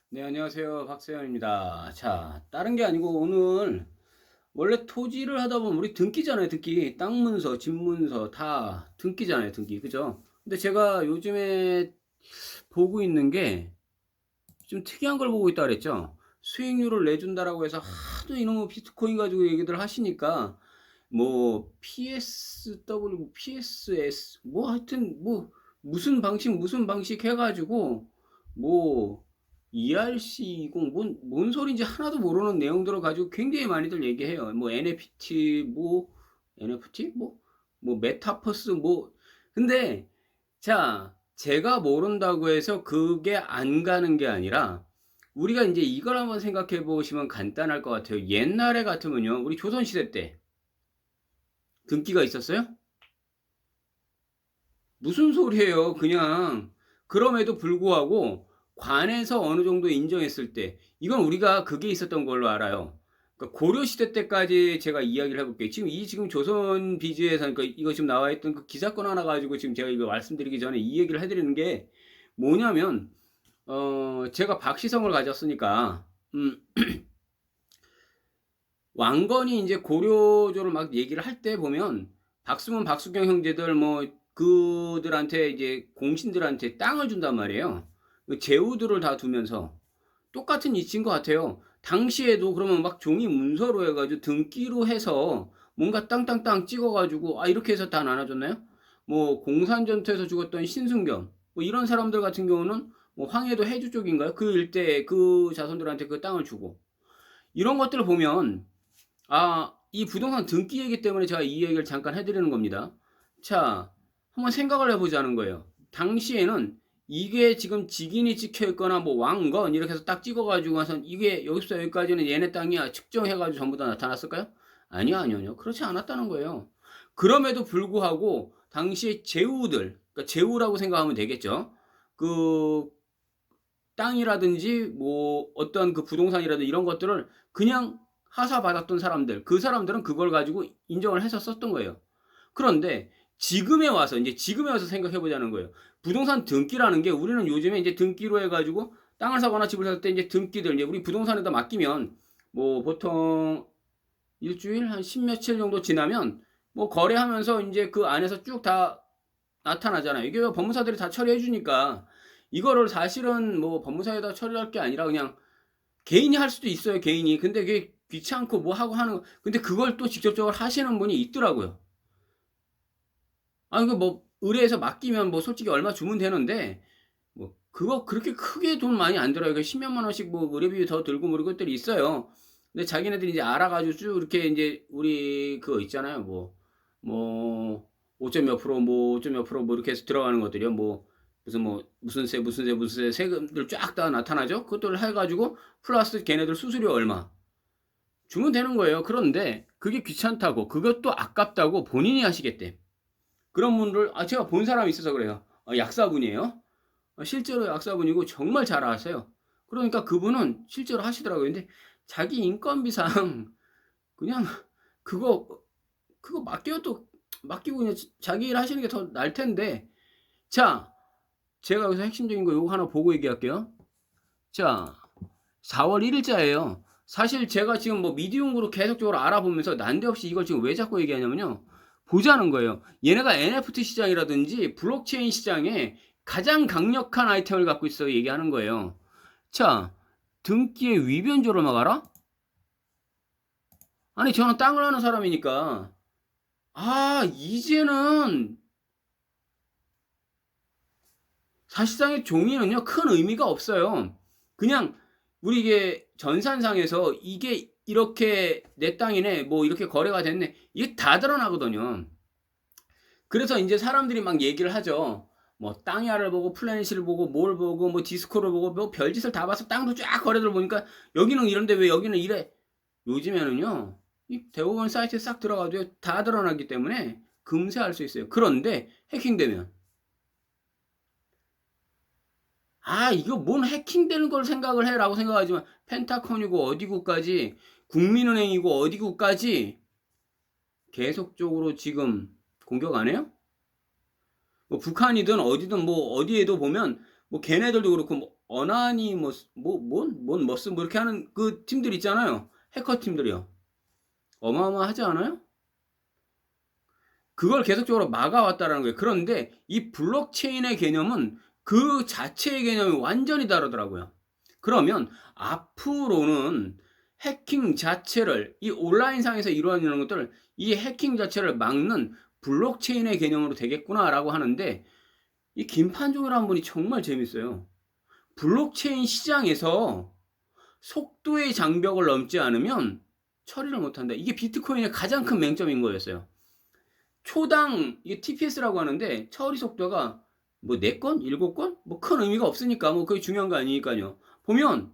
네, 안녕하세요. 박세현입니다. 자, 다른 게 아니고 오늘 원래 토지를 하다 보면 우리 등기잖아요, 등기. 땅 문서, 집 문서 다 등기잖아요, 등기. 그죠? 근데 제가 요즘에 보고 있는 게 좀 특이한 걸 보고 있다 그랬죠. 수익률을 내준다라고 해서 하도 이놈의 비트코인 가지고 얘기들 하시니까 뭐 PSW, 뭐 PSS 뭐 하여튼 뭐 무슨 방식 해가지고 뭐 ERC20 뭔 소리인지 하나도 모르는 내용들을 가지고 굉장히 많이들 얘기해요. 뭐 NFT 뭐 NFT 뭐 메타버스 뭐 근데 자 제가 모른다고 해서 그게 안 가는 게 아니라 우리가 이제 이걸 한번 생각해 보시면 간단할 것 같아요. 옛날에 같으면요, 우리 조선시대 때 등기가 있었어요? 무슨 소리예요? 그냥 그럼에도 불구하고 관에서 어느 정도 인정했을 때 이건 우리가 그게 있었던 걸로 알아요. 그러니까 고려 시대 때까지 제가 이야기를 해볼게요. 지금 조선 비즈에서 그러니까 이거 지금 나와 있던 그 기사건 하나 가지고 지금 제가 이거 말씀드리기 전에 이 얘기를 해드리는 게 뭐냐면 제가 박시성을 가졌으니까 왕건이 이제 고려조를 막 얘기를 할 때 보면 박수문 박수경 형제들 뭐 그들한테 이제 공신들한테 땅을 준단 말이에요. 그 제후들을 다 두면서 똑같은 이치인 것 같아요. 당시에도 그러면 막 종이 문서로 해가지고 등기로 해서 뭔가 땅땅땅 찍어가지고 아 이렇게 해서 다 나눠줬나요? 뭐 공산전투에서 죽었던 신승겸 뭐 이런 사람들 같은 경우는 뭐 황해도 해주 쪽인가요? 그 일대 그 자손들한테 그 땅을 주고 이런 것들을 보면 이 부동산 등기 얘기 때문에 제가 이 얘기를 잠깐 해드리는 겁니다. 자, 한번 생각을 해보자는 거예요. 당시에는 이게 지금 직인이 찍혀 있거나 뭐 왕건 이렇게 해서 딱 찍어가지고 와서 이게 여기서 여기까지는 얘네 땅이야 측정해가지고 전부 다 나타났을까요? 아니요. 그렇지 않았다는 거예요. 그럼에도 불구하고 당시에 제후들, 그러니까 제후라고 생각하면 되겠죠. 그 땅이라든지 뭐 어떤 그 부동산이라든지 이런 것들을 그냥 하사받았던 사람들, 그 사람들은 그걸 가지고 인정을 해서 썼던 거예요. 그런데 지금에 와서 생각해 보자는 거예요. 부동산 등기라는 게 우리는 요즘에 이제 등기로 해가지고 땅을 사거나 집을 살 때 이제 등기들 이제 우리 부동산에다 맡기면 뭐 보통 일주일 한 십며칠 정도 지나면 뭐 거래하면서 이제 그 안에서 쭉 다 나타나잖아요. 이게 법무사들이 다 처리해 주니까 이거를 사실은 뭐 법무사에다 처리할 게 아니라 그냥 개인이 할 수도 있어요, 개인이. 근데 그게 귀찮고 뭐 하고 하는 근데 그걸 또 직접적으로 하시는 분이 있더라고요. 이거 뭐 의뢰해서 맡기면 뭐 솔직히 얼마 주면 되는데 뭐 그거 그렇게 크게 돈 많이 안 들어요. 그 십몇만 원씩 뭐 의뢰비 더 들고 뭐 이런 것들이 있어요. 근데 자기네들이 이제 알아가지고 쭉 이렇게 이제 우리 그거 있잖아요. 뭐 5점 몇 프로 뭐 5점 몇 프로 뭐 이렇게 해서 들어가는 것들이요. 뭐 무슨 세 세금들 쫙 다 나타나죠. 그것들을 해가지고 플러스 걔네들 수수료 얼마 주면 되는 거예요. 그런데 그게 귀찮다고 그것도 아깝다고 본인이 하시겠대. 그런 분들 제가 본 사람이 있어서 그래요. 약사분이에요. 실제로 약사분이고 정말 잘 아세요. 그러니까 그분은 실제로 하시더라고요. 근데 자기 인건비상 그냥 그거 맡기고 그냥 자기 일 하시는 게 더 나을 텐데. 자, 제가 여기서 핵심적인 거 요거 하나 보고 얘기할게요. 자, 4월 1일자예요. 사실 제가 지금 뭐 미디움으로 계속적으로 알아보면서 난데없이 이걸 지금 왜 자꾸 얘기하냐면요. 보자는 거예요. 얘네가 NFT 시장이라든지 블록체인 시장에 가장 강력한 아이템을 갖고 있어 얘기하는 거예요. 자, 등기의 위변조를 막 알아? 아니, 저는 땅을 하는 사람이니까. 이제는 사실상의 종이는요, 큰 의미가 없어요. 그냥 우리 이게 전산상에서 이게 이렇게 내 땅이네, 뭐 이렇게 거래가 됐네, 이게 다 드러나거든요. 그래서 이제 사람들이 막 얘기를 하죠. 뭐 땅야를 보고 플래닛을 보고 뭘 보고 뭐 디스코를 보고 뭐 별짓을 다 봐서 땅도 쫙 거래들 보니까 여기는 이런데 왜 여기는 이래? 요즘에는요, 이 대부분 사이트에 싹 들어가도 다 드러나기 때문에 금세 알 수 있어요. 그런데 해킹되면 이거 뭔 해킹되는 걸 생각을 해라고 생각하지만 펜타콘이고 어디고까지 국민은행이고 어디고까지 계속적으로 지금 공격 안 해요? 뭐 북한이든 어디든 뭐 어디에도 보면 뭐 걔네들도 그렇고 뭐 어나니 뭔 머스 뭐 이렇게 하는 그 팀들 있잖아요. 해커 팀들이요. 어마어마하지 않아요? 그걸 계속적으로 막아왔다라는 거예요. 그런데 이 블록체인의 개념은 그 자체의 개념이 완전히 다르더라고요. 그러면 앞으로는 해킹 자체를 이 온라인상에서 이루어지는 것들을 이 해킹 자체를 막는 블록체인의 개념으로 되겠구나라고 하는데 이 김판종이라는 분이 정말 재밌어요. 블록체인 시장에서 속도의 장벽을 넘지 않으면 처리를 못한다. 이게 비트코인의 가장 큰 맹점인 거였어요. 초당 이게 TPS라고 하는데 처리 속도가 뭐 4건? 7건? 뭐 큰 의미가 없으니까 뭐 그게 중요한 거 아니니까요. 보면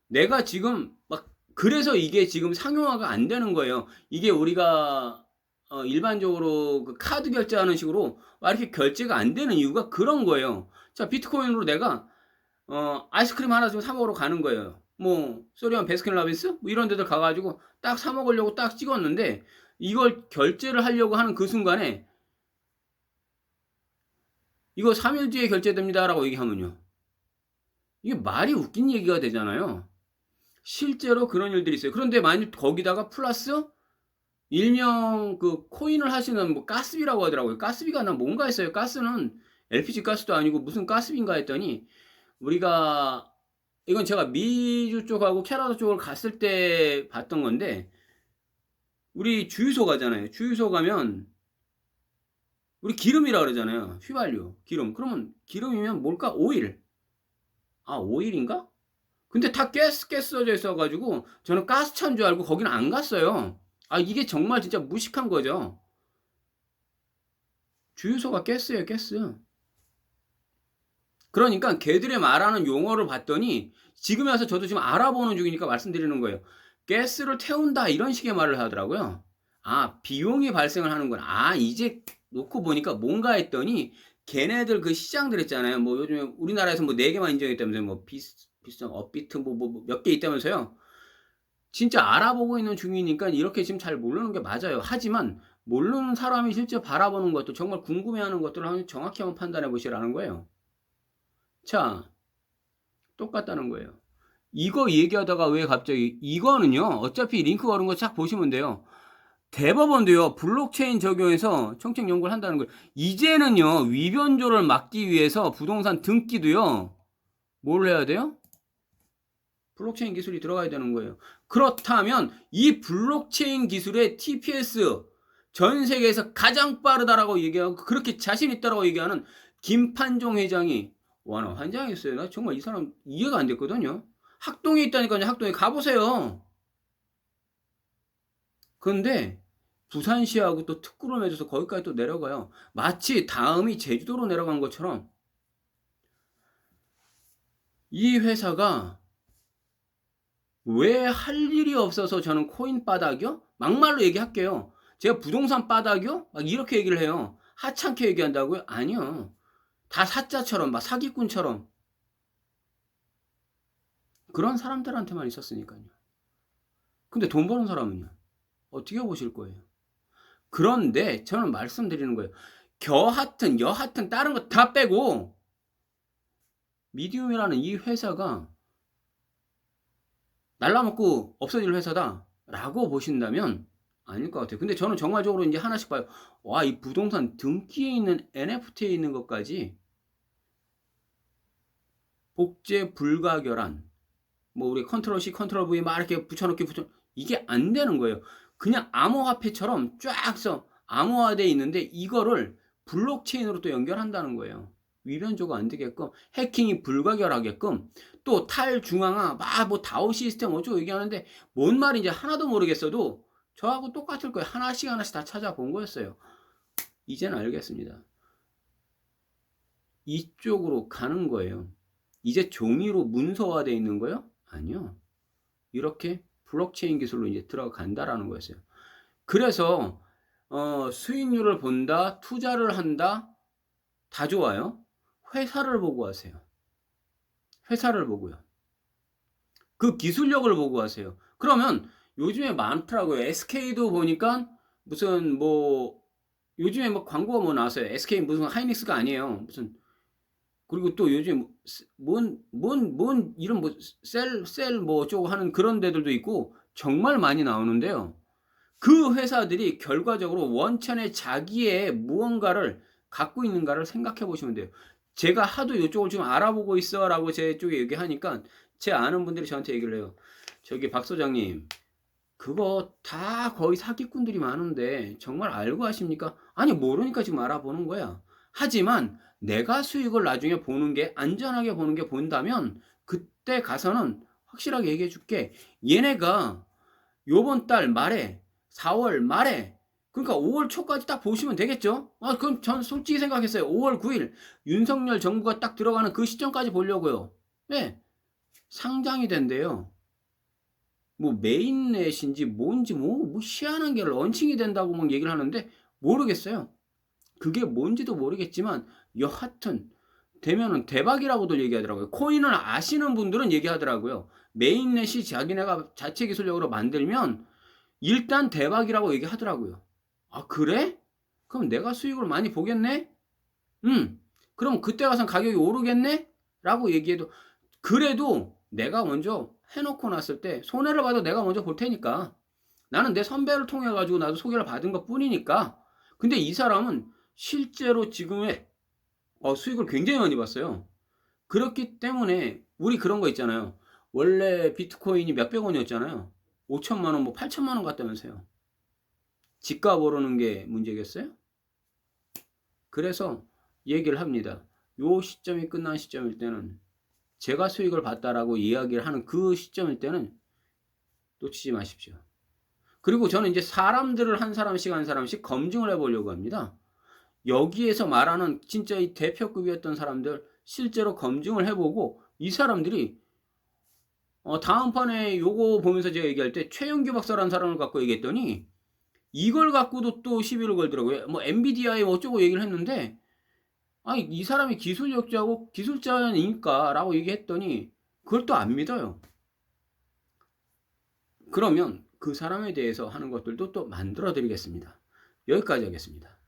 내가 지금 막 그래서 이게 지금 상용화가 안 되는 거예요. 이게 우리가 일반적으로 그 카드 결제하는 식으로 막 이렇게 결제가 안 되는 이유가 그런 거예요. 자, 비트코인으로 내가 아이스크림 하나 좀 사 먹으러 가는 거예요. 뭐 소리한 베스킨라빈스 뭐 이런 데들 가가지고 딱 사 먹으려고 딱 찍었는데 이걸 결제를 하려고 하는 그 순간에 이거 3일 뒤에 결제됩니다라고 얘기하면요. 이게 말이 웃긴 얘기가 되잖아요. 실제로 그런 일들이 있어요. 그런데 만약 거기다가 플러스 일명 그 코인을 하시는 뭐 가스비라고 하더라고요. 가스비가 난 뭔가 했어요. 가스는 LPG 가스도 아니고 무슨 가스비인가 했더니 우리가 이건 제가 미주 쪽하고 캐나다 쪽을 갔을 때 봤던 건데 우리 주유소 가잖아요. 주유소 가면 우리 기름이라 그러잖아요. 휘발유, 기름. 그러면 기름이면 뭘까? 오일. 아, 오일인가? 근데 다 가스 써져 있어가지고 저는 가스차인 줄 알고 거기는 안 갔어요. 아, 이게 정말 진짜 무식한 거죠. 주유소가 가스예요, 가스. 그러니까 걔들의 말하는 용어를 봤더니 지금에 와서 저도 지금 알아보는 중이니까 말씀드리는 거예요. 가스를 태운다 이런 식의 말을 하더라고요. 아, 비용이 발생을 하는구나. 아, 이제 놓고 보니까 뭔가 했더니 걔네들 그 시장들 있잖아요. 뭐 요즘에 우리나라에서 뭐 4개만 인정했다면서요. 뭐 비슷한 업비트 뭐 몇 개 있다면서요. 진짜 알아보고 있는 중이니까 이렇게 지금 잘 모르는 게 맞아요. 하지만 모르는 사람이 실제 바라보는 것도 정말 궁금해하는 것들을 정확히 한번 판단해 보시라는 거예요. 자, 똑같다는 거예요. 이거 얘기하다가 왜 갑자기 이거는요. 어차피 링크 걸은 거 쫙 보시면 돼요. 대법원도요. 블록체인 적용해서 정책 연구를 한다는 거예요. 이제는요. 위변조를 막기 위해서 부동산 등기도요. 뭘 해야 돼요? 블록체인 기술이 들어가야 되는 거예요. 그렇다면 이 블록체인 기술의 TPS 전 세계에서 가장 빠르다라고 얘기하고 그렇게 자신 있다라고 얘기하는 김판종 회장이 와나 환장했어요. 나 정말 이 사람 이해가 안 됐거든요. 학동에 있다니까요. 학동에 가보세요. 그런데 부산시하고 또 특구를 맺어서 거기까지 또 내려가요. 마치 다음이 제주도로 내려간 것처럼 이 회사가 왜 할 일이 없어서 저는 코인 바닥이요? 막말로 얘기할게요. 제가 부동산 바닥이요? 막 이렇게 얘기를 해요. 하찮게 얘기한다고요? 아니요. 다 사자처럼 막 사기꾼처럼 그런 사람들한테만 있었으니까요. 근데 돈 버는 사람은요? 어떻게 보실 거예요? 그런데 저는 말씀드리는 거예요. 여하튼 다른 거 다 빼고 미디움이라는 이 회사가 날라먹고 없어질 회사다라고 보신다면 아닐 것 같아요. 근데 저는 정말적으로 이제 하나씩 봐요. 와, 이 부동산 등기에 있는 NFT에 있는 것까지 복제 불가결한 뭐 우리 컨트롤 C, 컨트롤 V 막 이렇게 붙여넣기 이게 안 되는 거예요. 그냥 암호화폐처럼 쫙 써 암호화돼 있는데 이거를 블록체인으로 또 연결한다는 거예요. 위변조가 안 되게끔 해킹이 불가결하게끔 또 탈중앙화 막 뭐 다오 시스템 어쩌고 얘기하는데 뭔 말인지 하나도 모르겠어도 저하고 똑같을 거예요. 하나씩 다 찾아본 거였어요. 이제는 알겠습니다. 이쪽으로 가는 거예요. 이제 종이로 문서화되어 있는 거요? 아니요. 이렇게 블록체인 기술로 이제 들어간다라는 거였어요. 그래서 수익률을 본다, 투자를 한다, 다 좋아요. 회사를 보고 하세요. 회사를 보고요. 그 기술력을 보고 하세요. 그러면 요즘에 많더라고요. SK도 보니까 무슨 뭐 요즘에 뭐 광고가 뭐 나왔어요. SK 무슨 하이닉스가 아니에요. 무슨 그리고 또 요즘 뭔 이런 뭐 셀 뭐 어쩌고 하는 그런 데들도 있고 정말 많이 나오는데요. 그 회사들이 결과적으로 원천에 자기의 무언가를 갖고 있는가를 생각해 보시면 돼요. 제가 하도 "요쪽을 좀 알아보고 있어."라고 제 쪽에 얘기하니까 제 아는 분들이 저한테 얘기를 해요. "저기 박 소장님 그거 다 거의 사기꾼들이 많은데 정말 알고 하십니까?" "아니 모르니까 지금 알아보는 거야. 하지만 내가 수익을 나중에 보는 게 안전하게 보는 게 본다면 그때 가서는 확실하게 얘기해 줄게. 얘네가 요번 달 말에 4월 말에 그러니까 5월 초까지 딱 보시면 되겠죠? 아 그럼 전 솔직히 생각했어요. 5월 9일 윤석열 정부가 딱 들어가는 그 시점까지 보려고요. 네. 상장이 된대요. 뭐 메인넷인지 뭔지 뭐 희한한 게 런칭이 된다고 막 얘기를 하는데 모르겠어요. 그게 뭔지도 모르겠지만 여하튼 되면은 대박이라고들 얘기하더라고요. 코인을 아시는 분들은 얘기하더라고요. 메인넷이 자기네가 자체 기술력으로 만들면 일단 대박이라고 얘기하더라고요. 아 그래? 그럼 내가 수익을 많이 보겠네? 그럼 그때 가선 가격이 오르겠네? 라고 얘기해도 그래도 내가 먼저 해놓고 났을 때 손해를 봐도 내가 먼저 볼 테니까 나는 내 선배를 통해 가지고 나도 소개를 받은 것 뿐이니까. 근데 이 사람은 실제로 지금의 수익을 굉장히 많이 봤어요. 그렇기 때문에 우리 그런 거 있잖아요. 원래 비트코인이 몇백 원이었잖아요. 5천만 원, 뭐 8천만 원 갔다면서요. 집값 오르는 게 문제겠어요? 그래서 얘기를 합니다. 요 시점이 끝난 시점일 때는 제가 수익을 봤다라고 이야기를 하는 그 시점일 때는 놓치지 마십시오. 그리고 저는 이제 사람들을 한 사람씩 한 사람씩 검증을 해보려고 합니다. 여기에서 말하는 진짜 이 대표급이었던 사람들 실제로 검증을 해보고 이 사람들이 다음 판에 요거 보면서 제가 얘기할 때 최영규 박사라는 사람을 갖고 얘기했더니 이걸 갖고도 또 시비를 걸더라고요. 뭐 엔비디아에 어쩌고 얘기를 했는데 아니 이 사람이 기술력자고 기술자니까라고 얘기했더니 그걸 또 안 믿어요. 그러면 그 사람에 대해서 하는 것들도 또 만들어 드리겠습니다. 여기까지 하겠습니다.